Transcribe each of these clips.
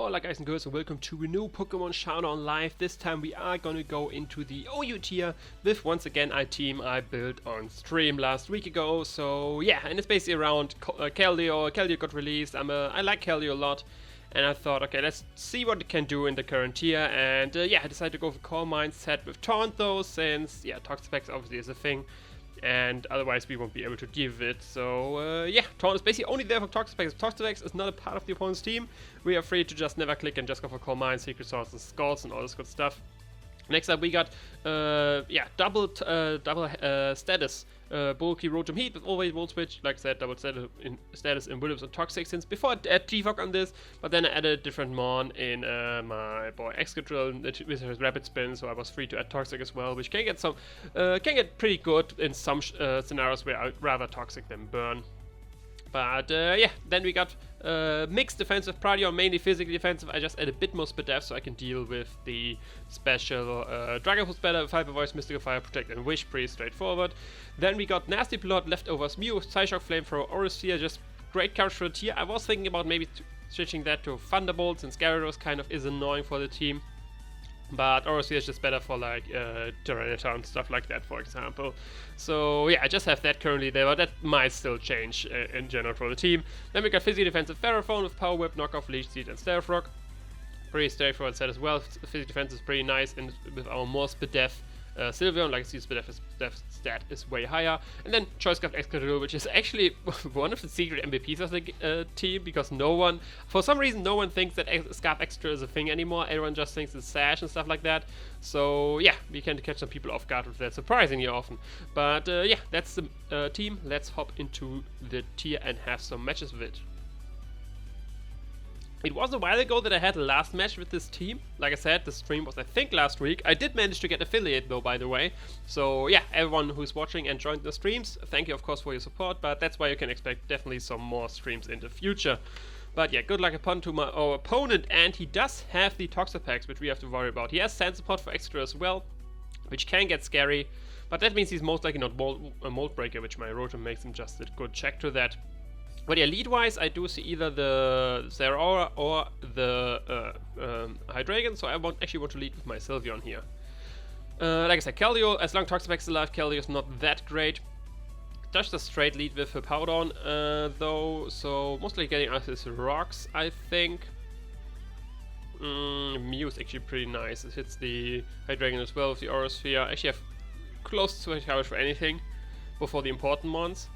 Hola guys and girls and welcome to a new Pokemon Showdown live. This time we are gonna go into the OU tier with once again a team I built on stream last week ago. So yeah, and it's basically around Keldeo. Keldeo got released. I like Keldeo a lot. And I thought, okay, let's see what it can do in the current tier. And yeah, I decided to go for Calm Mind set with Taunt though, since yeah, Toxapex obviously is a thing. And otherwise we won't be able to deal with it. So yeah, Taunt is basically only there for Toxapex. If Toxapex is not a part of the opponent's team, we are free to just never click and just go for Calm Mind, Secret Swords and Skulls and all this good stuff. Next up we got yeah, double status. Bulky Rotom Heat with always Volt Switch, like I said, double status in Willows and Toxic since before I added T-Fog on this, but then I added a different Mon in my boy Excadrill with his Rapid Spin, so I was free to add Toxic as well, which can get pretty good in some scenarios where I'd rather Toxic than Burn. But yeah, then we got mixed defensive priority, or mainly physically defensive. I just add a bit more speed def so I can deal with the special Dragon Pulse better, Hyper Voice, Mystical Fire, Protect and Wish, pretty straightforward. Then we got Nasty Plot, Leftovers Mew, Psyshock, Flamethrower, Aurisphere, just great coverage for the tier. I was thinking about maybe switching that to Thunderbolt since Gyarados kind of is annoying for the team. But Aurisphere is just better for like Tyranitar and stuff like that, for example. So yeah, I just have that currently there, but that might still change in general for the team. Then we got Physical Defensive Ferrophone with Power Whip, Knockoff, Leech Seed and Stealth Rock. Pretty straightforward set as well. Physical Defense is pretty nice, and with our more speed def Sylveon, like I see, speed def stat is way higher. And then Choice Scarf Excadrill, which is actually one of the secret MVPs of the team, because for some reason, no one thinks that Scarf Extra is a thing anymore. Everyone just thinks it's Sash and stuff like that. So yeah, we can catch some people off guard with that surprisingly often. But yeah, that's the team. Let's hop into the tier and have some matches with it. It was a while ago that I had the last match with this team. Like I said, the stream was I think last week. I did manage to get affiliate though, by the way. So yeah, everyone who's watching and joined the streams, thank you of course for your support, but that's why you can expect definitely some more streams in the future. But yeah, good luck upon to our opponent, and he does have the Toxapex, which we have to worry about. He has Sand Support for extra as well, which can get scary, but that means he's most likely not a Mold Breaker, which my Rotom makes him just a good check to that. But yeah, lead-wise, I do see either the Zeraora or the Hydreigon, so I actually want to lead with my Sylveon here. Like I said, Keldeo, as long as Toxapex is alive, Keldeo is not that great. Just a straight lead with Hippowdon, though, so mostly getting us his rocks, I think. Mew is actually pretty nice. It hits the Hydreigon as well with the Aurisphere. Actually, I have close to coverage for anything before the important ones.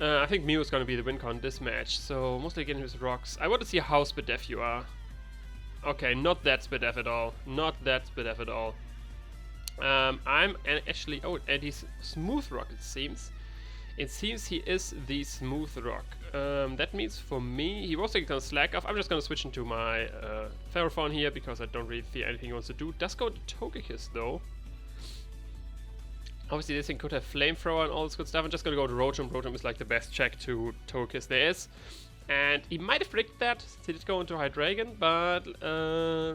I think Mew is going to be the win con this match, so mostly getting his rocks. I want to see how speed def you are. Okay, not that speed def at all. Not that speed def at all. Actually, oh, and he's Smooth Rock, it seems. It seems he is the Smooth Rock. That means for me, he was going to slack off. I'm just going to switch into my Ferrophone here because I don't really see anything he wants to do. Does go to Togekiss though. Obviously this thing could have Flamethrower and all this good stuff. I'm just gonna go to Rotom. Rotom is like the best check to Togekiss there is. And he might have predicted that, he did go into Hydreigon, but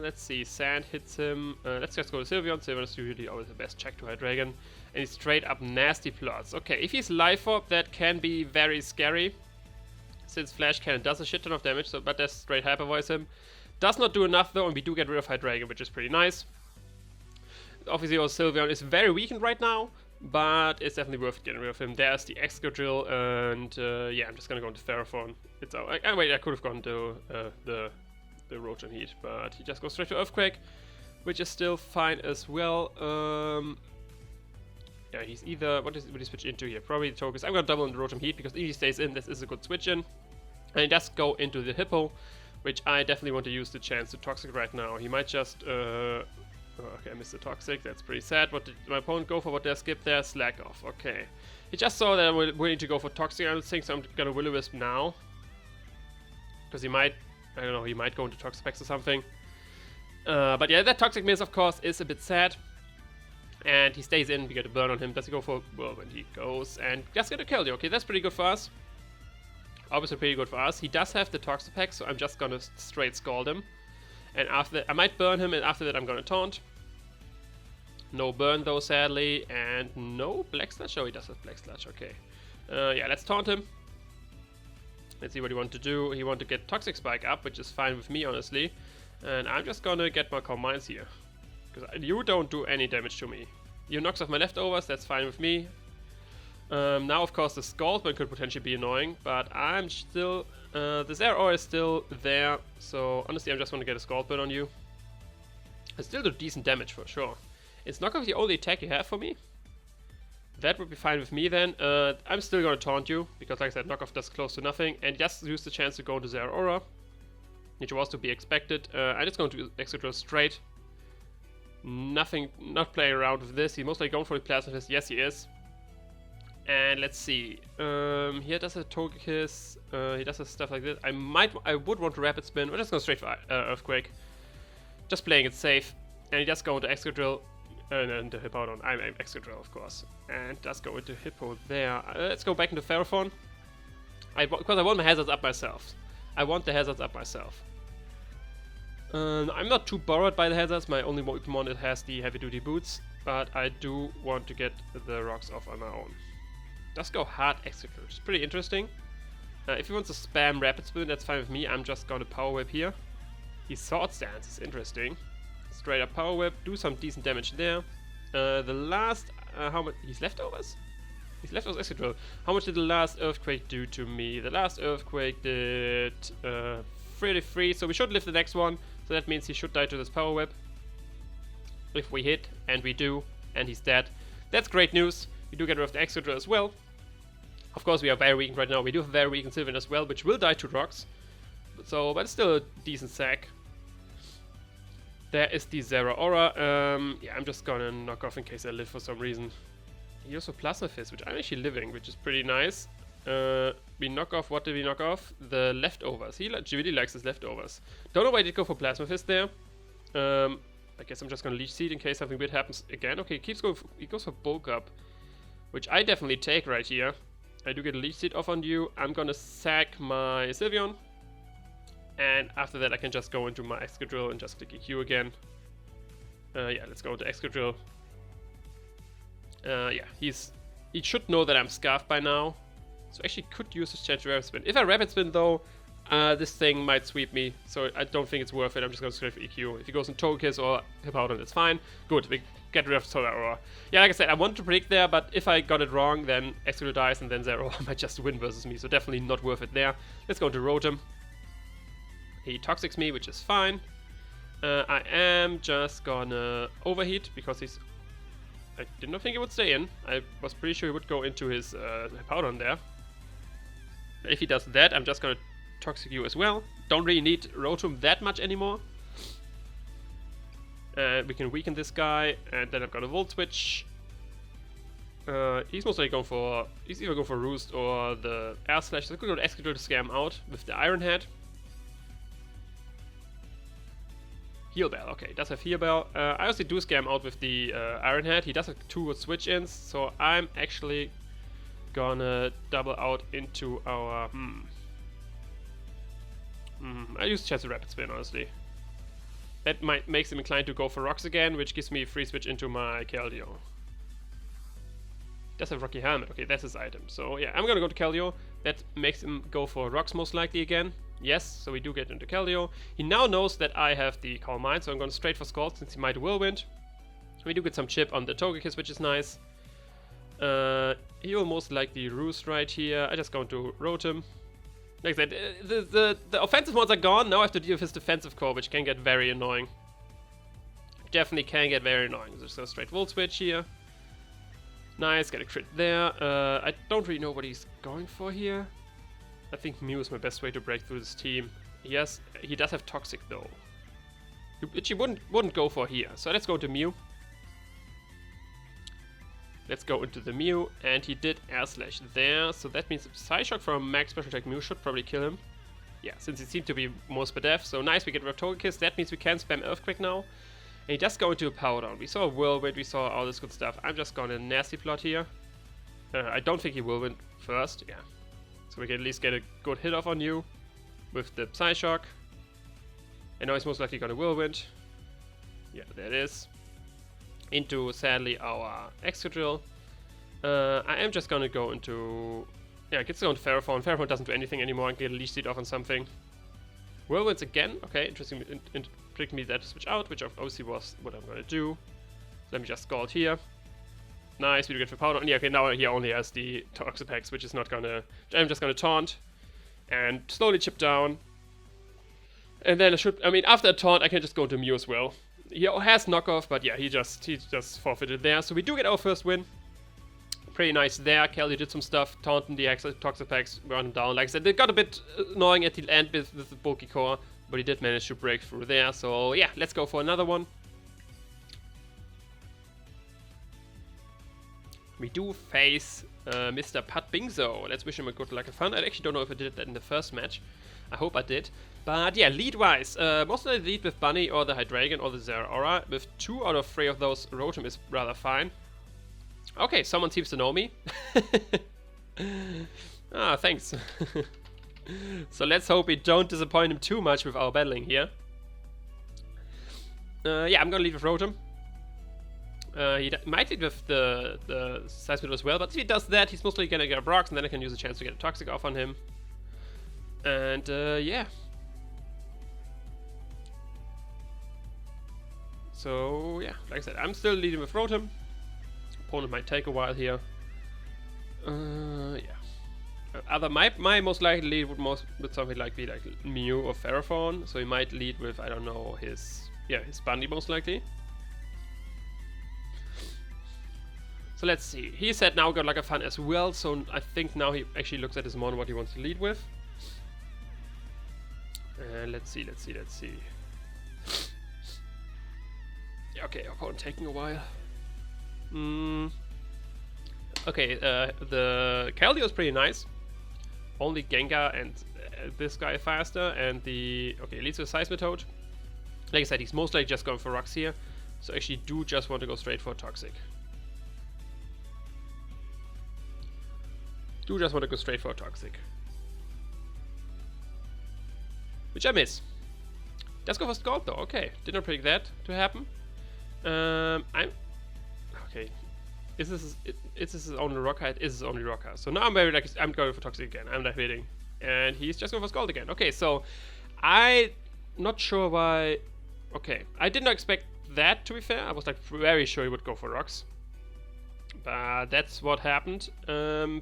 let's see, Sand hits him. Let's just go to Sylveon. Sylveon is usually always the best check to Hydreigon. And he's straight up Nasty Plots. Okay, if he's Life Orb, that can be very scary, since Flash Cannon does a shit ton of damage, so but that's straight Hyper Voice him. Does not do enough though, and we do get rid of Hydreigon, which is pretty nice. Obviously our Sylveon is very weakened right now, but it's definitely worth getting rid of him. There's the Excadrill, and yeah, I'm just gonna go into Ferrophone. It's wait, I could have gone to the Rotom Heat, but he just goes straight to Earthquake, which is still fine as well. Yeah, he's either what will he switch into here? Probably the Togekiss. I'm gonna double in the Rotom Heat because if he stays in, this is a good switch in, and he does go into the Hippo, which I definitely want to use the chance to Toxic right now. He might just oh, okay, I missed the Toxic, that's pretty sad. What did my opponent go for? What did I skip there? Slack off, okay. He just saw that I'm willing to go for Toxic, I don't think, so I'm gonna Will-O-Wisp now. Because he might, I don't know, he might go into Toxapex or something. But yeah, that Toxic miss, of course, is a bit sad. And he stays in, we get a burn on him. Does he go for, well, when he goes, and just get a kill. Okay, that's pretty good for us. Obviously pretty good for us. He does have the Toxapex, so I'm just gonna straight scald him. And after that, I might burn him, and after that I'm gonna taunt. No burn though, sadly, and no Black Sludge. Oh, he does have Black Sludge, okay. Yeah, let's taunt him. Let's see what he wants to do. He wants to get Toxic Spike up, which is fine with me, honestly. And I'm just gonna get my Calm Minds here. Because you don't do any damage to me. You knocks off my leftovers, that's fine with me. Now of course the Scaldman could potentially be annoying, but I'm still... the Zeraora is still there, so honestly I'm just gonna get a Scaldman on you. I still do decent damage for sure. Is knockoff the only attack you have for me? That would be fine with me then. I'm still gonna taunt you, because like I said, knockoff does close to nothing, and just use the chance to go into Zeraora, which was to be expected. I'm just going to Excadrill straight. Nothing, not playing around with this. He's mostly going for the Plasma Fist. Yes, he is. And let's see. Here does a Togekiss. He does a stuff like this. I would want to Rapid Spin. We're just going straight for Earthquake. Just playing it safe. And he does go into Excadrill. And the Hippowdon. I'm Excadrill, of course. And does go into Hippo there. Let's go back into Ferrophone. Because I want my hazards up myself. I want the hazards up myself. I'm not too borrowed by the hazards. My only Pokemon that has the heavy duty boots. But I do want to get the rocks off on my own. Does go hard Excadrill, which is pretty interesting. If he wants to spam Rapid Spin, that's fine with me. I'm just gonna Power Whip here. He Sword Stance is interesting. Straight up Power Whip, do some decent damage there. The last, how much? He's leftovers? He's leftovers Excadrill. How much did the last Earthquake do to me? The last Earthquake did 33, so we should live the next one. So that means he should die to this Power Whip. If we hit, and we do, and he's dead. That's great news. We do get rid of the Excadrill as well. Of course, we are very weak right now. We do have very weak Sylveon as well, which will die to rocks. But it's still a decent sack. There is the Zeraora. Yeah, I'm just gonna knock off in case I live for some reason. He also Plasma Fist, which I'm actually living, which is pretty nice. We knock off, what did we knock off? The leftovers. He really likes his leftovers. Don't know why he did go for Plasma Fist there. I guess I'm just gonna Leech Seed in case something weird happens again. Okay, he goes for Bulk Up, which I definitely take right here. I do get a Leech Seed off on you. I'm gonna sack my Sylveon. And after that I can just go into my Excadrill and just click EQ again. Yeah, let's go into Excadrill. Yeah, he should know that I'm Scarfed by now. So actually could use his chance to Rapid Spin. If I Rapid Spin though, this thing might sweep me. So I don't think it's worth it. I'm just going to straight for EQ. If he goes in Togekiss or Hippowdon, it's fine. Good, we get rid of Zeraora. Yeah, like I said, I wanted to predict there, but if I got it wrong, then Excadrill dies and then Zeraora might just win versus me. So definitely not worth it there. Let's go into Rotom. He Toxics me, which is fine. I am just gonna Overheat because he's... I did not think he would stay in. I was pretty sure he would go into his Hippowdon there. But if he does that, I'm just gonna Toxic you as well. Don't really need Rotom that much anymore. We can weaken this guy, and then I'm gonna Volt Switch. He's mostly going for... He's either going for Roost or the Air Slash. So I could go to Excadrill to scam out with the Iron Head. Heal Bell, okay, does have Heal Bell. I also do scam out with the Iron Head. He does have 2 switch-ins, so I'm actually gonna double out into our... I use Chance of Rapid Spin, honestly. That makes him inclined to go for Rocks again, which gives me a free switch into my Keldeo. Does have Rocky Helmet, okay, that's his item. So yeah, I'm gonna go to Keldeo. That makes him go for Rocks most likely again. Yes, so we do get into Keldeo. He now knows that I have the Calm Mind, so I'm going straight for Scald since he might Whirlwind. We do get some chip on the Togekiss, which is nice. He will most likely Roost right here. I just go into Rotom. Like I said, the offensive ones are gone. Now I have to deal with his defensive core, which can get very annoying. Definitely can get very annoying. Just go straight Volt Switch here. Nice, get a crit there. I don't really know what he's going for here. I think Mew is my best way to break through this team. Yes, he does have Toxic though, which he wouldn't go for here. So let's go to Mew. Let's go into the Mew, and he did Air Slash there. So that means Psyshock from Max Special Attack Mew should probably kill him. Yeah, since he seemed to be most def. So nice, we get rid of Togekiss. That means we can spam Earthquake now. And he does go into a Power Down. We saw a Whirlwind, we saw all this good stuff. I'm just gonna Nasty Plot here. I don't think he will win first. Yeah. So we can at least get a good hit off on you with the Psyshock. And now he's most likely gonna Whirlwind. Yeah, there it is. Into, sadly, our Excadrill. I am just gonna go into... Yeah, it gets going to Ferrophone. Ferrophone doesn't do anything anymore and get a Leech Seed off on something. Whirlwinds again. Okay, interesting predict me that to switch out, which obviously was what I'm gonna do. So let me just Scald here. Nice, we do get for Powder. Yeah, okay, now he only has the Toxapex, which is not gonna... I'm just gonna Taunt and slowly chip down. And then I mean, after a Taunt, I can just go into Mew as well. He has knockoff, but yeah, he just forfeited there. So we do get our first win. Pretty nice there. Keldeo did some stuff, taunting the Toxapex, run him down. Like I said, they got a bit annoying at the end with the bulky core, but he did manage to break through there. So yeah, let's go for another one. We do face Mr. Patbingzo. Let's wish him a good luck and fun. I actually don't know if I did that in the first match. I hope I did. But yeah, lead-wise, most of the lead with Bunny or the Hydreigon or the Zeraora. With 2 out of 3 of those, Rotom is rather fine. Okay, someone seems to know me. Ah, thanks. So let's hope we don't disappoint him too much with our battling here. Yeah, I'm gonna lead with Rotom. He might lead with the Scizor as well, but if he does that, he's mostly gonna get a Brox, and then I can use a chance to get a Toxic off on him. And yeah. So yeah, like I said, I'm still leading with Rotom. Opponent might take a while here. Yeah. My most likely lead would something like be like Mew or Ferrothorn. So he might lead with, I don't know, his Bunny most likely. So let's see. He said now got like a fun as well, so I think now he actually looks at his mon what he wants to lead with. Let's see. Yeah, okay, opponent taking a while. Okay, the Keldeo is pretty nice. Only Gengar and this guy faster, and the... Okay, leads with Seismitoad. Like I said, he's most likely just going for rocks here. So actually do just want to go straight for Toxic. Which I miss. Let's go for Scald though. Okay, did not predict that to happen. Okay. Is this only rock height? Is this only rock height? So now I'm going for Toxic again. I'm not waiting. And he's just going for Scald again. Okay, so I'm not sure why. Okay, I did not expect that, to be fair. I was like very sure he would go for rocks. But that's what happened.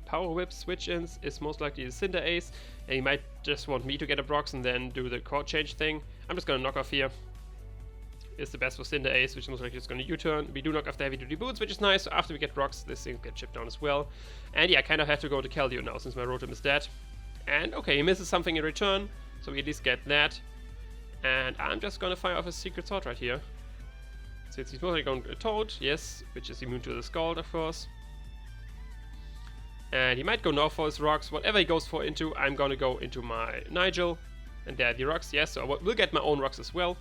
Power Whip switch-ins is most likely the Cinder Ace. And he might just want me to get a Brox and then do the chord change thing. I'm just gonna knock off here. Is the best for Cinder Ace, which is most likely just gonna U-turn. We do knock off the heavy duty boots, which is nice. So after we get rocks, this thing gets chipped down as well. And yeah, I kind of have to go to Keldeo now since my Rotom is dead. And okay, he misses something in return, so we at least get that. And I'm just gonna fire off a Secret Sword right here. Since he's mostly going to Toad, yes, which is immune to the Scald, of course. And he might go now for his rocks. Whatever he goes for into, I'm gonna go into my Nigel. And there are the rocks, yes, so I will get my own rocks as well.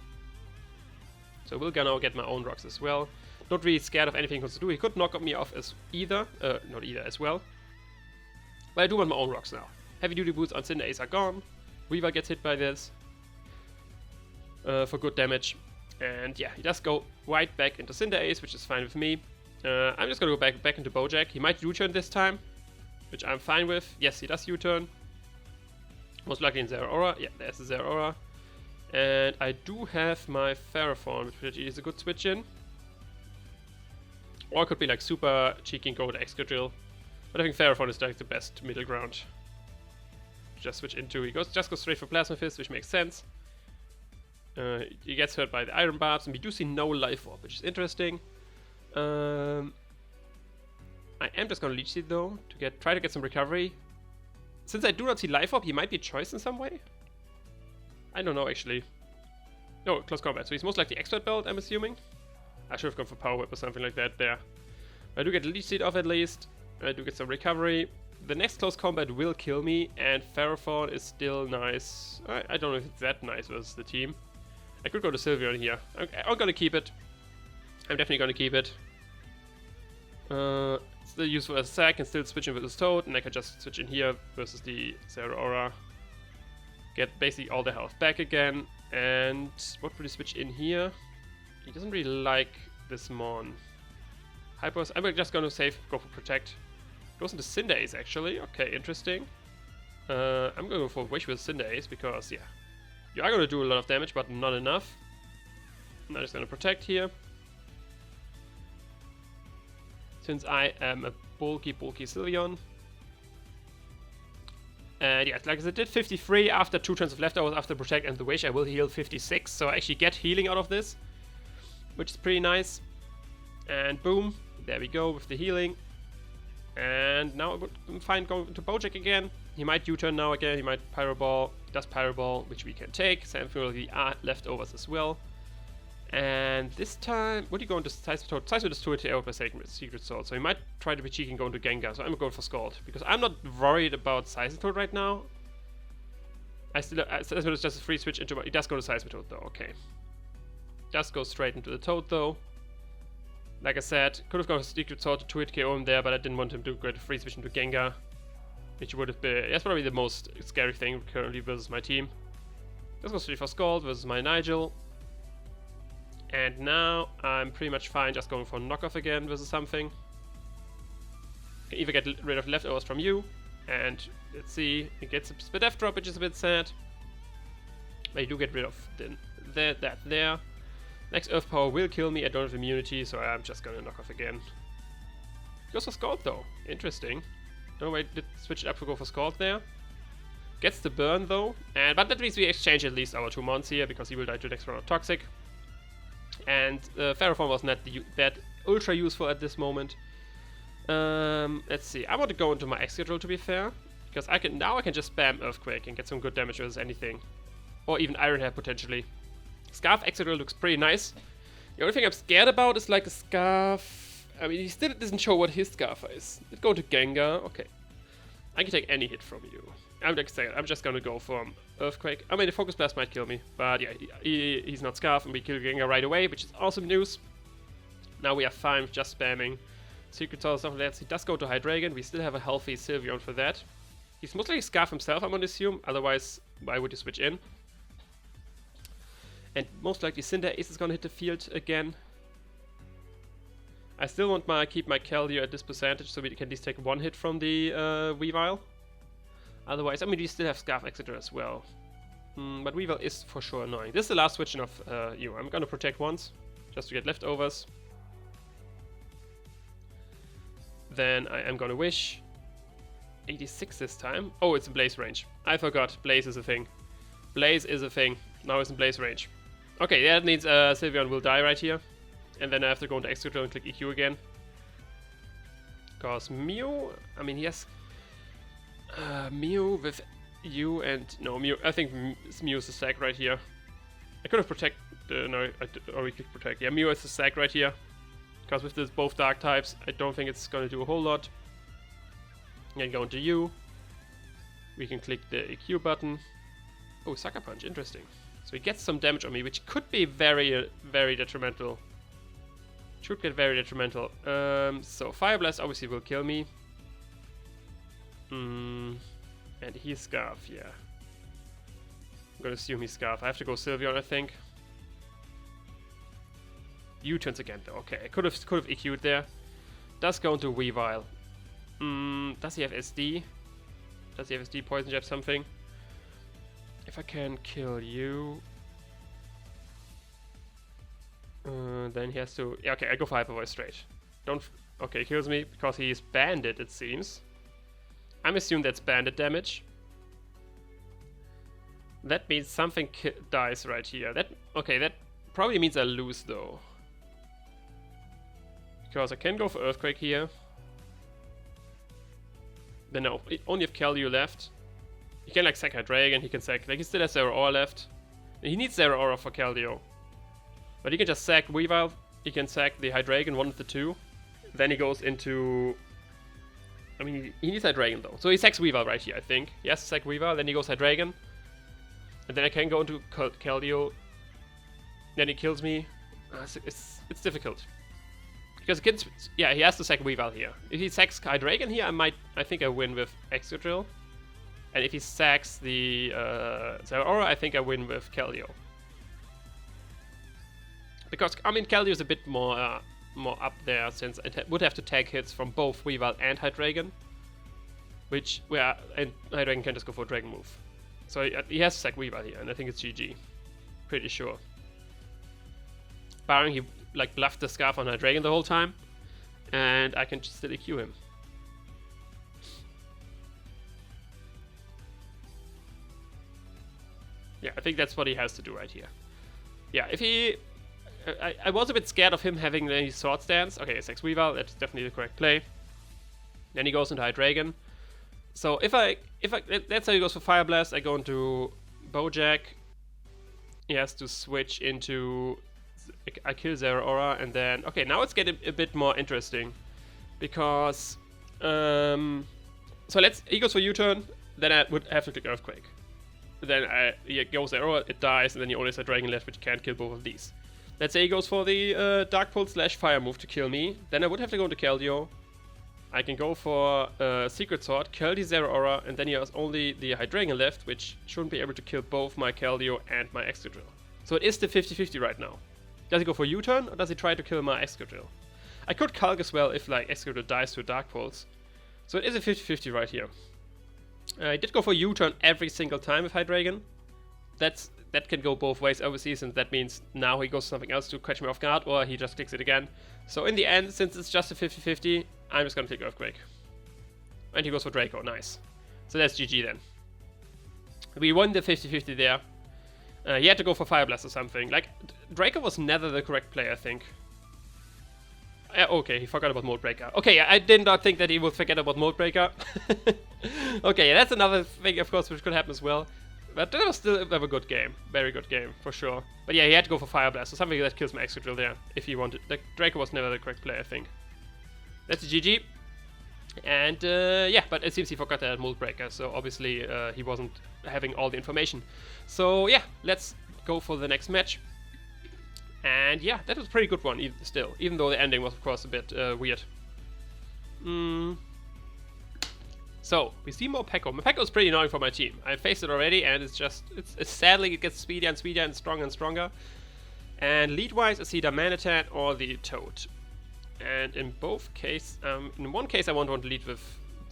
So we're gonna get my own rocks as well. Not really scared of anything he wants to do. He could knock me off as not either as well. But I do want my own rocks now. Heavy duty boots on Cinder Ace are gone. Weaver gets hit by this for good damage. And yeah, he does go right back into Cinder Ace, which is fine with me. I'm just gonna go back into Bojack. He might U-turn this time, which I'm fine with. Yes, he does U-turn. Most likely in Zeraora. Yeah, there's the Zeraora. And I do have my Ferrothorn, which is a good switch in. Or it could be like super cheeky and go with Excadrill. But I think Ferrothorn is like the best middle ground. Just switch into, he just goes straight for Plasma Fist, which makes sense. He gets hurt by the Iron Barbs, and we do see no Life Orb, which is interesting. I am just gonna Leech Seed though, to try to get some recovery. Since I do not see Life Orb, he might be choice in some way. I don't know actually. No, close combat, so he's most likely Expert Belt, I'm assuming. I should have gone for Power Whip or something like that there. I do get Leech Seed off at least. I do get some recovery. The next close combat will kill me, and Ferrothorn is still nice. I don't know if it's that nice versus the team. I could go to Sylveon here. I'm gonna keep it. I'm definitely gonna keep it. Still useful as a sack, and still switch in with his Toad, and I can just switch in here versus the Zeraora. Get basically all the health back again. And what would he switch in here? He doesn't really like this Mon. Hypos. I'm just gonna go for Protect. Goes into Cinder Ace actually. Okay, interesting. I'm gonna go for Wish with Cinder Ace because yeah, you are gonna do a lot of damage, but not enough. I'm just gonna protect here. Since I am a bulky Sylveon. And yeah, like I said, did 53 after 2 turns of leftovers after protect and the wish. I will heal 56, so I actually get healing out of this, which is pretty nice. And boom, there we go with the healing. And now I'm fine going to Bojack again. He might U-turn now again, he might Pyro Ball, does Pyro Ball, which we can take. Same thing with the leftovers as well. And this time, what are you going to Scizor? Scizor destroyed the out by Secret Sword, so he might try to be cheeky and go into Gengar, so I'm going for Scald. Because I'm not worried about Scizor right now. Scizor is just a free switch into my... He does go to Scizor though, okay. Does go straight into the Toad though. Like I said, could have gone for Secret Sword to 2-hit KO him there, but I didn't want him to get a free switch into Gengar. Which would have been... That's probably the most scary thing currently versus my team. Let's go straight for Scald versus my Nigel. And now I'm pretty much fine just going for knockoff again versus something. Can either get rid of leftovers from you, and let's see, it gets a Spidef drop, which is a bit sad. But you do get rid of that there. Next Earth Power will kill me, I don't have immunity, so I'm just gonna knock off again. Goes for Scald though, interesting. No way, did switch it up to go for Scald there. Gets the burn though, but that means we exchange at least our 2 mons here, because he will die to the next round of Toxic. And Ferroform was not that ultra useful at this moment. Let's see. I want to go into my Excadrill to be fair, because I can just spam Earthquake and get some good damage versus anything, or even Iron Head potentially. Scarf Excadrill looks pretty nice. The only thing I'm scared about is like a Scarf. I mean, he still doesn't show what his Scarf is. Let's go to Gengar. Okay, I can take any hit from you. I'm just gonna go for Earthquake. I mean, the Focus Blast might kill me, but yeah, he's not Scarf, and we kill Gengar right away, which is awesome news. Now we are fine with just spamming Secret Sword and stuff like that. He does go to Hydreigon. We still have a healthy Sylveon for that. He's mostly Scarf himself, I'm gonna assume. Otherwise, why would you switch in? And most likely Cinder Ace is gonna hit the field again. I still want keep my Keldeo at this percentage, so we can at least take 1 hit from the Weavile. Otherwise, I mean, we still have Scarf Excadrill as well. But Weavile is for sure annoying. This is the last switching of you. I'm gonna protect once, just to get leftovers. Then I am gonna wish. 86 this time. Oh, it's in Blaze range. I forgot. Blaze is a thing. Blaze is a thing. Now it's in Blaze range. Okay, that means Sylveon will die right here. And then I have to go into Excadrill and click EQ again. Because Mew... I mean, he has... Mew with you and... No, Mew... I think Mew is the sack right here. I could have protect... no, I already clicked protect. Yeah, Mew is the sack right here. Because with this both dark types, I don't think it's going to do a whole lot. And go into you. We can click the EQ button. Oh, Sucker Punch, interesting. So he gets some damage on me, which could be very, very detrimental. Should get very detrimental. So Fire Blast obviously will kill me. And he's Scarf, yeah. I'm gonna assume he's Scarf. I have to go Sylveon, I think. U-turns again though. Okay, I could have EQ'd there. Does go into Weavile. Does he have SD? Does he have SD, Poison Jab, something? If I can kill you... then he has to... Yeah, okay, I go for Hyper Voice straight. Okay, he kills me because he is banded, it seems. I'm assuming that's banded damage. That means something dies right here. Okay, that probably means I lose though. Because I can go for Earthquake here. Then no, only if Keldeo left. He can like sack Hydreigon, he can sack... Like he still has Zero Aura left. And he needs Zero Aura for Keldeo. But he can just sack Weavile, he can sack the Hydreigon, one of the two. Then he goes into... I mean, he needs Hydreigon though. So he sacks Weavile right here, I think. He has to sack Weavile, then he goes Hydreigon. And then I can go into Keldeo. Then he kills me. It's difficult. Because he has to sack Weavile here. If he sacks Hydreigon here, I think I win with Excadrill. And if he sacks the Zero Aura, I think I win with Keldeo. Because, I mean, Keldeo is a bit more up there, since it would have to take hits from both Weavile and Hydreigon. And Hydreigon can just go for a Dragon move. So he has to sack Weavile here, and I think it's GG. Pretty sure. Barring he like bluffed the Scarf on Hydreigon the whole time, and I can still EQ him. Yeah, I think that's what he has to do right here. Yeah, if he... I was a bit scared of him having any Sword Stance. Okay, it's X-Weavile, that's definitely the correct play. Then he goes into Hydreigon. So if I let's say he goes for Fire Blast, I go into Bojack. He has to switch into... I kill Zeraora, and then... Okay, now it's getting a bit more interesting. Because... so he goes for U-turn, then I would have to click Earthquake. Then he goes Zeraora, it dies, and then he only has a Dragon left, which can't kill both of these. Let's say he goes for the Dark Pulse / Fire move to kill me. Then I would have to go into Keldeo. I can go for Secret Sword, kill the Zeraora, and then he has only the Hydreigon left, which shouldn't be able to kill both my Keldeo and my Excadrill. So it is the 50-50 right now. Does he go for U-turn, or does he try to kill my Excadrill? I could Calc as well if like Excadrill dies to a Dark Pulse. So it is a 50-50 right here. I did go for U-turn every single time with Hydreigon. That can go both ways, obviously, since that means now he goes something else to catch me off guard, or he just clicks it again. So in the end, since it's just a 50-50, I'm just gonna click Earthquake. And he goes for Draco, nice. So that's GG then. We won the 50-50 there. He had to go for Fire Blast or something. Like, Draco was never the correct play, I think. Okay, he forgot about Mold Breaker. Okay, I did not think that he would forget about Mold Breaker. Okay, yeah, that's another thing, of course, which could happen as well. But that was still a good game. Very good game, for sure. But yeah, he had to go for Fire Blast, or something that kills my Excadrill there, if he wanted. Like, Draco was never the correct play, I think. That's a GG. And yeah, but it seems he forgot that Mold Breaker, so obviously he wasn't having all the information. So yeah, let's go for the next match. And yeah, that was a pretty good one still, even though the ending was of course a bit weird. So, we see more Pekko. Pekko is pretty annoying for my team. I faced it already, and it's just... It's sadly, it gets speedier and speedier and stronger. And lead-wise, I see the Manitan or the Toad. And in both cases... in one case, I won't want to lead with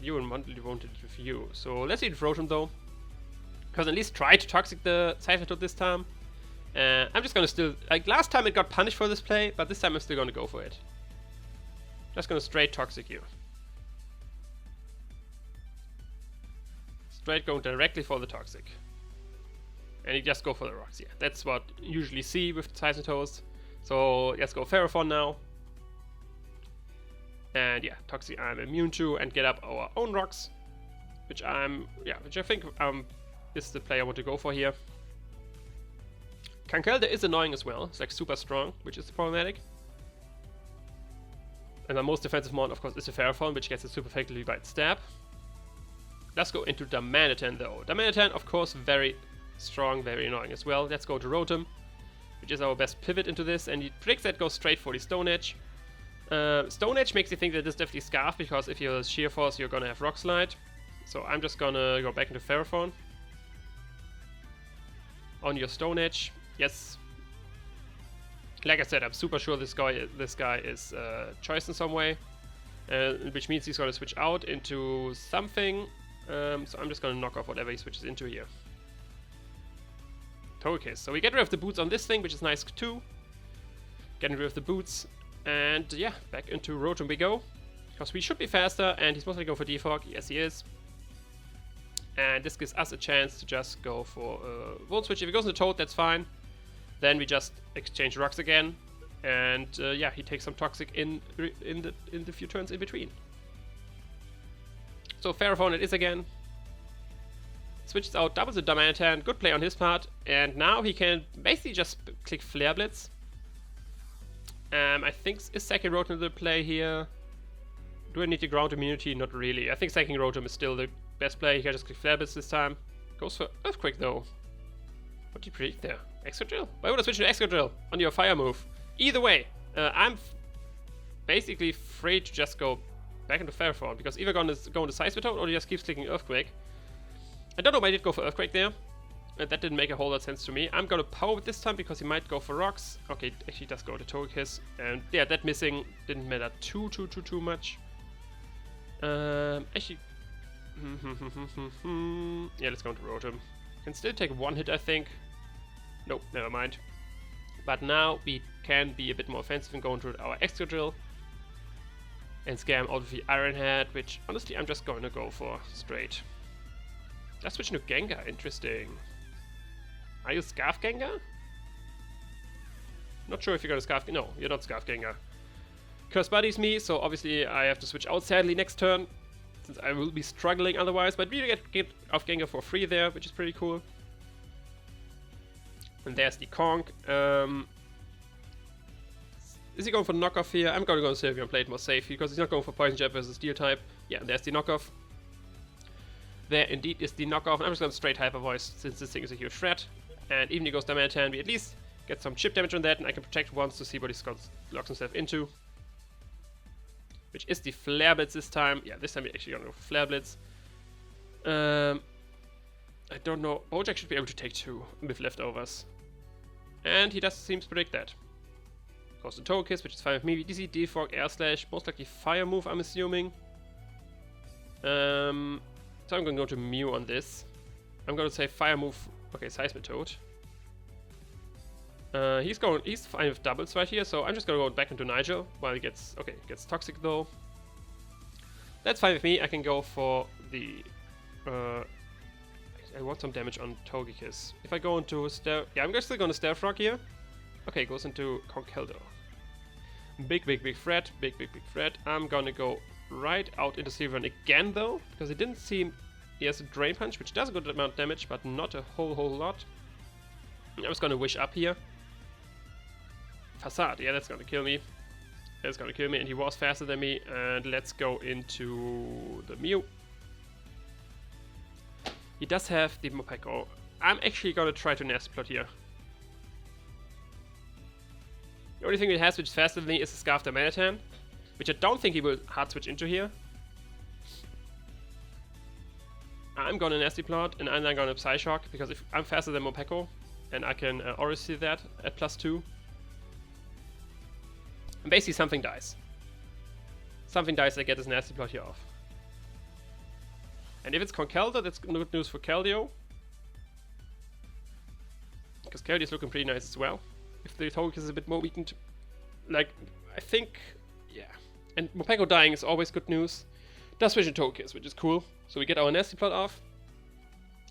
you, and one won't lead with you. So, let's lead with Rotom, though. Because at least try to Toxic the Scizor Toad this time. I'm just gonna still... Like, last time it got punished for this play, but this time I'm still gonna go for it. Just gonna straight Toxic you. Straight going directly for the Toxic. And you just go for the rocks, yeah. That's what you usually see with Scizor Toads. So let's go Ferrophone now. And yeah, Toxic I'm immune to, and get up our own rocks. Which I think is the play I want to go for here. Keldeo is annoying as well. It's like super strong, which is problematic. And the most defensive mon, of course, is the Ferrophone, which gets it super effectively by its stab. Let's go into Damanitan though. Damanitan, of course, very strong, very annoying as well. Let's go to Rotom, which is our best pivot into this, and he predicts that goes straight for the Stone Edge. Stone Edge makes you think that this is definitely Scarf, because if you're Sheer Force, you're gonna have Rock Slide. So I'm just gonna go back into Ferrophone. On your Stone Edge, yes. Like I said, I'm super sure this guy is choice in some way, which means he's gonna switch out into something. So I'm just gonna knock off whatever he switches into here. Togekiss. So we get rid of the boots on this thing, which is nice too. Getting rid of the boots. And yeah, back into Rotom we go. Because we should be faster, and he's mostly going for Defog. Yes, he is. And this gives us a chance to just go for Volt Switch. If he goes into Toad, that's fine. Then we just exchange rocks again. And yeah, he takes some Toxic in the few turns in between. So Ferrophone it is again. Switches out, doubles the Damanitan. Good play on his part. And now he can basically just click Flare Blitz. I think is second Rotom the play here. Do I need the ground immunity? Not really. I think second Rotom is still the best play. He can just click Flare Blitz this time. Goes for Earthquake though. What did you predict there? Excadrill? Why would I switch to Excadrill on your fire move? Either way, I'm basically free to just go back into Ferrophone, because either going to Scizor Toad or he just keeps clicking Earthquake. I don't know why I did go for Earthquake there. That didn't make a whole lot of sense to me. I'm gonna Power Whip this time because he might go for rocks. Okay, actually does go to Togekiss. And yeah, that missing didn't matter too much. Actually... yeah, let's go into Rotom. Can still take one hit, I think. Nope, never mind. But now we can be a bit more offensive and go into our extra drill and scare him out of the Iron Head, which honestly I'm just going to go for straight. Let's switch into Gengar, interesting. Are you Scarf Gengar? Not sure if you're gonna Scarf. No, you're not Scarf Gengar. Curse Buddies me, so obviously I have to switch out sadly next turn, since I will be struggling otherwise, but we get off Gengar for free there, which is pretty cool. And there's the Conk. Is he going for knockoff here? I'm gonna go Sylveon and play it more safe because he's not going for Poison Jab versus Steel type. Yeah, there's the knockoff. There indeed is the knockoff. I'm just going to straight Hyper Voice since this thing is a huge threat. And even if he goes Diamantine, we at least get some chip damage on that, and I can protect once to see what he locks himself into. Which is the Flare Blitz this time. Yeah, this time we're actually going to go for Flare Blitz. I don't know. Bojack should be able to take 2 with leftovers. And he does seem to predict that. Goes to Togekiss, which is fine with me. DC, Defog, Air Slash, most likely Fire Move, I'm assuming. So I'm going to go to Mew on this. I'm going to say Fire Move. Okay, Seismitoad. He's fine with doubles right here, so I'm just going to go back into Nigel while he gets Toxic though. That's fine with me. I can go for the I want some damage on Togekiss. If I go into yeah, I'm still going to Stealth Rock here. Okay, goes into Keldeo. Big threat, big threat. I'm gonna go right out into Scizor again though, because it didn't seem he has a Drain Punch, which does a good amount of damage, but not a whole lot. I'm just gonna Wish up here. Facade, yeah, that's gonna kill me. That's gonna kill me, and he was faster than me. And let's go into the Mew. He does have the Mopeko. I'm actually gonna try to Nasty Plot here. The only thing it has which is faster than me is the Scarf Diamantine, which I don't think he will hard switch into here. I'm gonna Nasty Plot, and I'm then gonna Psyshock, because if I'm faster than Mopeko, and I can already see that at +2. And basically something dies. Something dies, I get this Nasty Plot here off. And if it's Keldeo, that's good news for Keldeo. Because Keldeo is looking pretty nice as well. If the Togekiss is a bit more weakened, like, I think, yeah. And Mopeko dying is always good news. Does switch into Togekiss, which is cool. So we get our Nasty Plot off.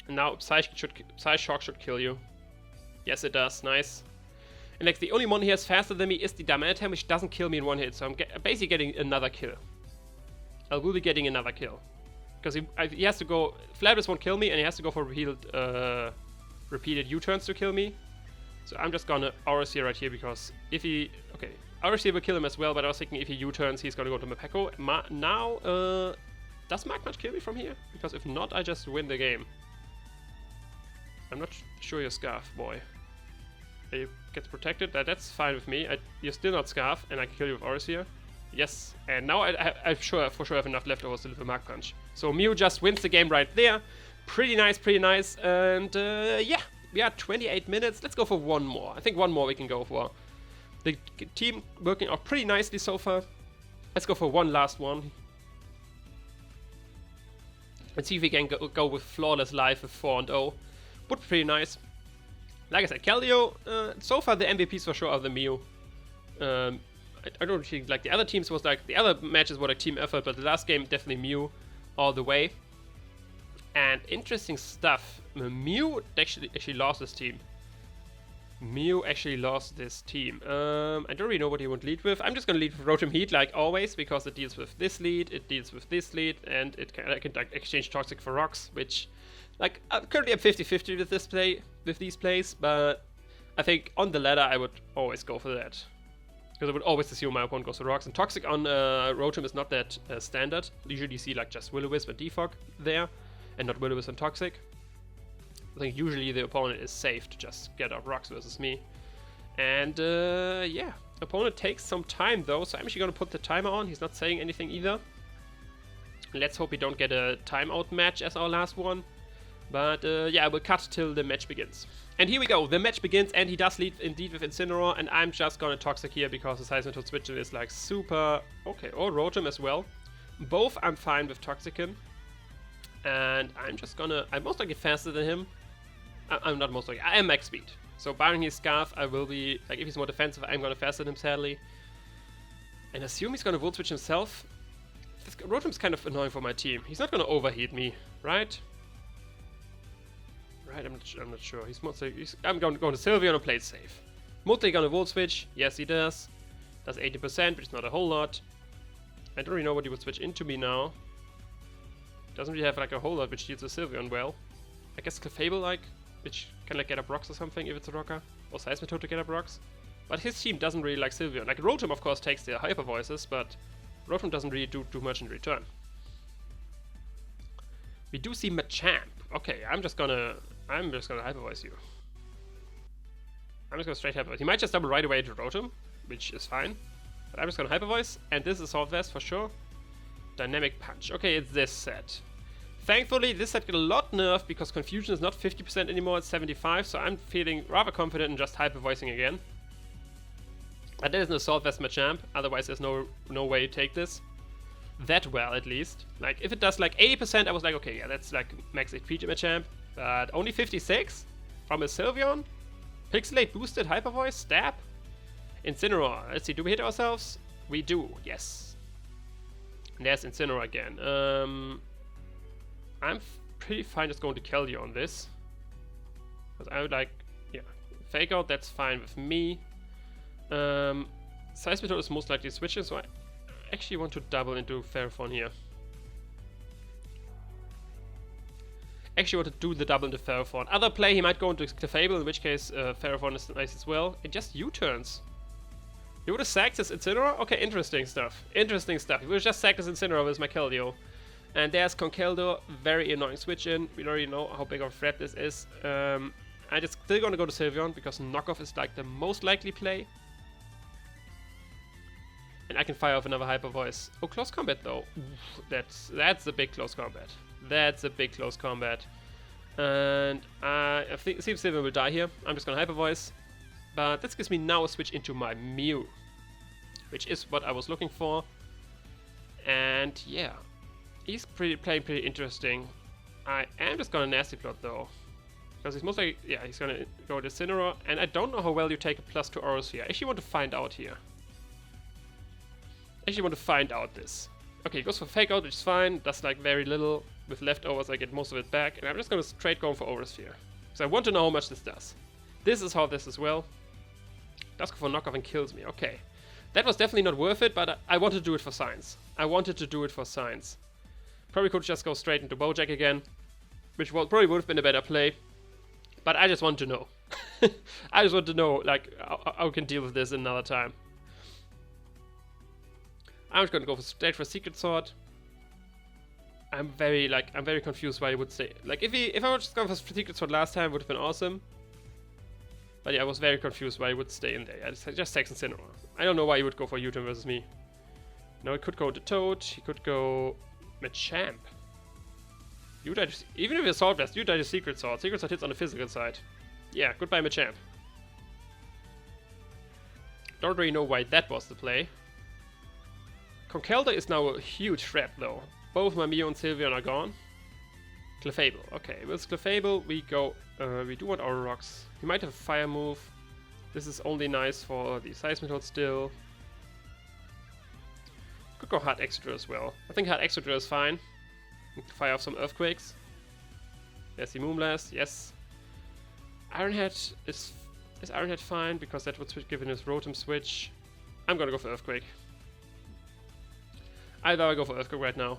And now Psyshock should kill you. Yes, it does. Nice. And like the only one he has faster than me is the Diamantine, which doesn't kill me in one hit. So I'm basically getting another kill. I will be getting another kill. Because he has to go... Flabber's won't kill me, and he has to go for repeated U-turns to kill me. So I'm just gonna Aura Seer right here, because if he... Okay, Aura Seer will kill him as well, but I was thinking if he U-turns, he's gonna go to Mopeko. Now, does Magmar kill me from here? Because if not, I just win the game. I'm not sure you're Scarf, boy. You get protected, that's fine with me. You're still not Scarf, and I can kill you with Aura Seer. Yes, and now I for sure have enough leftovers to deliver Mark Punch. So Mew just wins the game right there. Pretty nice, and yeah, we are 28 minutes. Let's go for one more. I think one more we can go for. The team working out pretty nicely so far. Let's go for one last one. Let's see if we can go with Flawless Life with 4-0. Would be pretty nice. Like I said, Keldeo, so far the MVPs for sure are the Mew. I don't think like the other teams was like the other matches were like team effort, but the last game definitely Mew all the way. And interesting stuff. Mew actually lost this team. Mew actually lost this team. I don't really know what he would lead with. I'm just gonna lead with Rotom Heat like always, because it deals with this lead, it deals with this lead, and I can like exchange Toxic for Rocks, which like currently I'm 50-50 with this these plays, but I think on the ladder I would always go for that. Because I would always assume my opponent goes for Rocks. And Toxic on Rotom is not that standard. Usually you see like just Will-O-Wisp and Defog there, and not Will-O-Wisp and Toxic. I think usually the opponent is safe to just get up Rocks versus me. And yeah, opponent takes some time though, so I'm actually going to put the timer on. He's not saying anything either. Let's hope we don't get a timeout match as our last one. But yeah, I will cut till the match begins. And here we go, the match begins, and he does lead indeed with Incineroar, and I'm just gonna Toxic here because the Seismitoad switch is like super... Okay, or Rotom as well. Both I'm fine with Toxicin. And I'm just gonna... I'm most likely faster than him. I'm not most likely, I am max speed. So barring his Scarf, I will be, like if he's more defensive, I'm gonna fasten him sadly. And assume he's gonna Volt Switch himself. This Rotom's kind of annoying for my team. He's not gonna overheat me, right? Right, I'm not sure. He's mostly, I'm going to Sylveon and play it safe. Mostly gonna Volt Switch. Yes, he does. Does 80%, but it's not a whole lot. I don't really know what he would switch into me now. Doesn't really have like a whole lot which deals with Sylveon well. I guess Clefable like, which can like get up rocks or something if it's a rocker. Or Seismitoad to get up rocks. But his team doesn't really like Sylveon. Like Rotom of course takes the Hyper Voices, but Rotom doesn't really do much in return. We do see Machamp. Okay, I'm just gonna Hyper Voice you. I'm just gonna straight Hyper Voice. He might just double right away to Rotom, which is fine. But I'm just gonna Hyper Voice, and this is Assault Vest for sure. Dynamic Punch. Okay, it's this set. Thankfully, this set got a lot nerfed because Confusion is not 50% anymore, it's 75%, so I'm feeling rather confident in just Hyper Voicing again. But there is an Assault Vest Machamp, otherwise there's no way to take this. That well, at least. Like, if it does like 80%, I was like, okay, yeah, that's like max HP Machamp. But only 56? From a Sylveon? Pixelate boosted Hyper Voice? Stab? Incineroar. Let's see, do we hit ourselves? We do, yes. And there's Incineroar again. I'm pretty fine just going to Keldeo on this. Because I would like, yeah, Fake Out, that's fine with me. Seismitoad is most likely switching, so I actually want to double into Ferrothorn here. Actually want to do the double into Ferrothorn. Other play, he might go into Clefable, in which case Ferrothorn is nice as well. It just U-turns. He would have sacked his Incineroar? Okay, interesting stuff. Interesting stuff. He would have just sacked his Incineroar with my Keldeo. And there's Conkeldeo, very annoying switch in. We already know how big of a threat this is. I'm just still gonna go to Sylveon because knockoff is like the most likely play. And I can fire off another Hyper Voice. Oh, close combat though. Oof, that's a big close combat. That's a big close combat. And I think Sylveon will die here. I'm just gonna Hyper Voice. But this gives me now a switch into my Mew, which is what I was looking for. And yeah, he's playing pretty interesting. I am just gonna Nasty Plot though, because he's mostly, yeah, he's gonna go to Incineroar, and I don't know how well you take a +2 Auras here. I actually want to find out here. Actually want to find out this. Okay, he goes for Fake Out, which is fine. Does like very little. With leftovers, I get most of it back, and I'm just gonna straight go for Aura Sphere. So I want to know how much this does. This is how this as well. Does go for knockoff and kills me. Okay, that was definitely not worth it, but I wanted to do it for science. I wanted to do it for science. Probably could just go straight into Bojack again, which probably would have been a better play. But I just want to know. I just want to know, like, how we can deal with this another time. I'm just gonna go straight for Secret Sword. I'm very confused why he would say, like, if I would just gone for Secret Sword last time, it would have been awesome. But yeah, I was very confused why he would stay in there. I just text Incineroar. I don't know why he would go for U-turn versus me. No, he could go to Toad. He could go Machamp. You died, even if it's Assault Vest, you died a Secret Sword. Secret Sword hits on the physical side. Yeah, goodbye Machamp. Don't really know why that was the play. Conkeldeo is now a huge threat though. Both my Mew and Sylveon are gone. Clefable. Okay, with Clefable we go, we do want our rocks. He might have a fire move. This is only nice for the Seismitoad still. Could go Hard Extra as well. I think Hard Extra is fine. Fire off some Earthquakes. There's the Moonblast, yes. Ironhead is Ironhead fine because that would give him his Rotom switch. I'm gonna go for Earthquake. I'd rather go for Earthquake right now.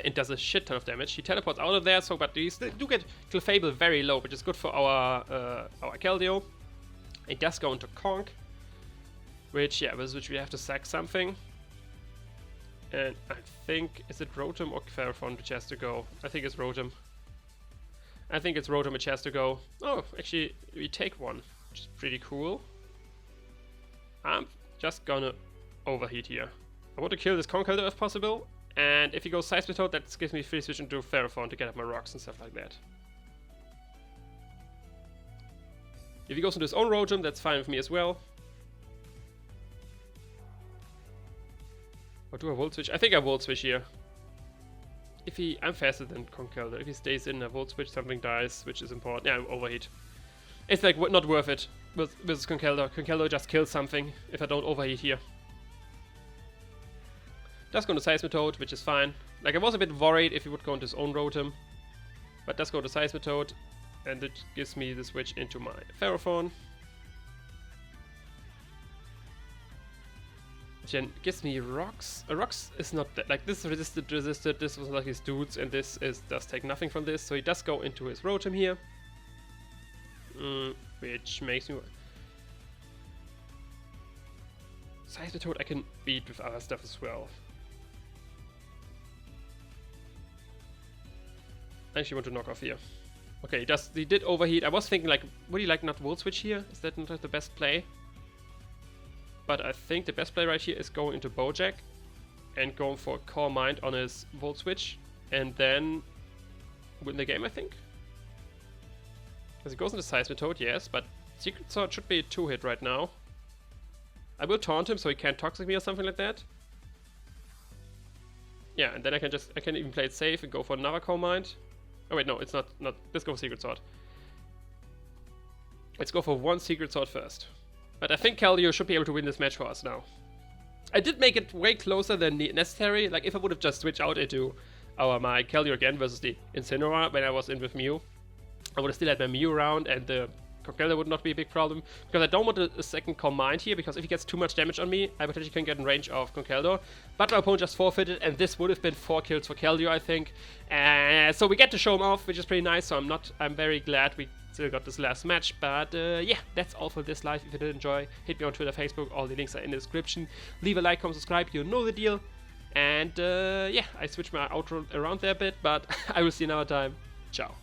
It does a shit ton of damage. He teleports out of there, so but you still do get Clefable very low, which is good for our Keldeo. It does go into Conk, which yeah, with which we have to sack something. And I think, is it Rotom or Ferrothorn which has to go? I think it's Rotom. I think it's Rotom which has to go. Oh, actually, we take one, which is pretty cool. I'm just gonna overheat here. I want to kill this Conkeldeo if possible. And if he goes Seismitoad, that gives me free switch into Ferrothorn to get up my rocks and stuff like that. If he goes into his own Rotom, that's fine with me as well. Or do I Volt Switch? I think I Volt Switch here. if he... I'm faster than Keldeo. If he stays in a Volt Switch, something dies, which is important. Yeah, overheat. It's like not worth it with Keldeo. Keldeo just kills something if I don't overheat here. Does go into Seismitoad, which is fine. Like, I was a bit worried if he would go into his own Rotom. But does go to Seismitoad, and it gives me the switch into my Ferrophone. Then gives me Rocks. Rocks is not that, like, this resisted, this was like his dudes, and this does take nothing from this. So he does go into his Rotom here. Which makes me... Seismitoad I can beat with other stuff as well. I actually want to knock off here. Okay, he did overheat. I was thinking, like, would he like not Volt Switch here? Is that not the best play? But I think the best play right here is going into Bojack and going for Calm Mind on his Volt Switch and then win the game, I think. Because he goes into Seismitoad, yes, but Secret Sword should be a 2-hit right now. I will taunt him so he can't Toxic me or something like that. Yeah, and then I can even play it safe and go for another Calm Mind. Oh wait, no, it's not. Let's go for Secret Sword. Let's go for one Secret Sword first. But I think Keldeo should be able to win this match for us now. I did make it way closer than necessary. Like, if I would have just switched out into my Keldeo again versus the Incineroar when I was in with Mew, I would have still had my Mew around and the Keldeo would not be a big problem. Because I don't want a second Calm Mind here, because if he gets too much damage on me, I potentially can get in range of Keldeo. But my opponent just forfeited, and this would have been 4 kills for Keldeo, I think. So we get to show him off, which is pretty nice. So I'm very glad we still got this last match. But yeah, that's all for this live. If you did enjoy, hit me on Twitter, Facebook. All the links are in the description. Leave a like, comment, subscribe. You know the deal. And yeah, I switched my outro around there a bit, but I will see you another time. Ciao.